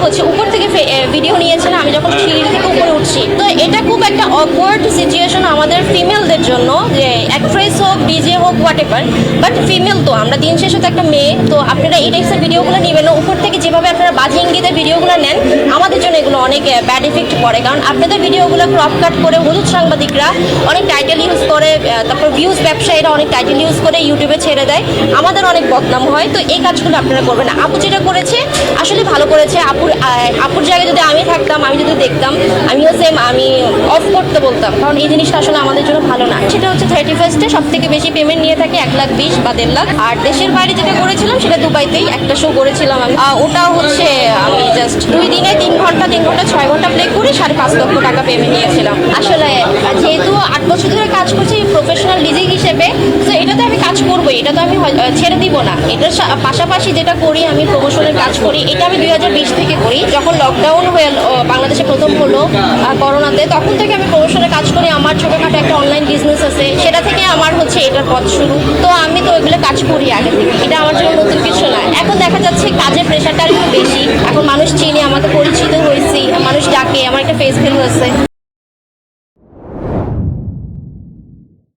হচ্ছে উপর থেকে ভিডিও নিয়েছেন আমি যখন সিঁড়ি থেকে উপরে উঠছি। তো এটা খুব একটা অকওয়ার্ড সিচুয়েশন আমাদের ফিমেলদের জন্য, যে অ্যাক্ট্রেস হোক, ডিজে হোক, হোয়াট এভার, বাট ফিমেল তো আমরা, দিন শেষে তো একটা মেয়ে। তো আপনারা এই টাইপসের ভিডিওগুলো নেবেন না। উপর থেকে যেভাবে আপনারা বাজে ইঙ্গিতের ভিডিওগুলো নেন, আমাদের জন্য এগুলো অনেক ব্যাড ইফেক্ট পড়ে। কারণ আপনাদের ভিডিওগুলো ক্রপ কাট করে হলুদ সাংবাদিকরা অনেক টাইটেল ইউজ করে, তারপর ভিউজ ব্যবসায়ীরা অনেক টাইটেল ইউজ করে ইউটিউবে ছেড়ে দেয়, আমাদের অনেক বদনাম হয়। তো এই কাজগুলো আপনারা করবেন না। আপু যেটা করেছে আসলে ভালো করেছে। আপুর জায়গায় যদি আমি থাকতাম, আমি যদি দেখতাম, আমিও সেম আমি অফ করতে বলতাম, কারণ এই জিনিসটা আসলে আমাদের জন্য ভালো না। সেটা হচ্ছে 31-এ সব থেকে বেশি পেমেন্ট নিয়ে থাকে 1,20,000 বা 1.5 লাখ। আর দেশের বাইরে যেটা করেছিলাম সেটা দুবাইতেই একটা শো করেছিলাম আমি। ওটা হচ্ছে আমি জাস্ট 2 দিনে 3 ঘন্টা 6 ঘন্টা প্লে করে 5.5 লক্ষ টাকা পেমেন্ট নিয়েছিলাম। আসলে যেহেতু 8 বছর ধরে কাজ করছি প্রফেশনাল ডিজে হিসেবে, তো এটাতে আমি কাজ করবো, এটা তো আমি ছেড়ে দিব না। এটার পাশাপাশি যেটা করি আমি প্রমোশনের কাজ করি, এটা আমি 2020 থেকে করি। যখন লকডাউন হয়ে বাংলাদেশে প্রথম হলো করোনাতে, তখন থেকে আমি প্রমোশনের কাজ করি। আমার ছোটোখাটো একটা অনলাইন বিজনেস আছে, সেটা থেকে আমার হচ্ছে এটার পথ শুরু। তো আমি তো ওইগুলো কাজ করি আগে থেকে, এটা আমার জন্য নতুন কিছু না। এখন দেখা যাচ্ছে কাজের প্রেশারটা একটু বেশি, এখন মানুষ চিনে, আমাকে পরিচিত হয়েছি, মানুষ ডাকে, আমার একটা ফেস ভ্যালু আছে।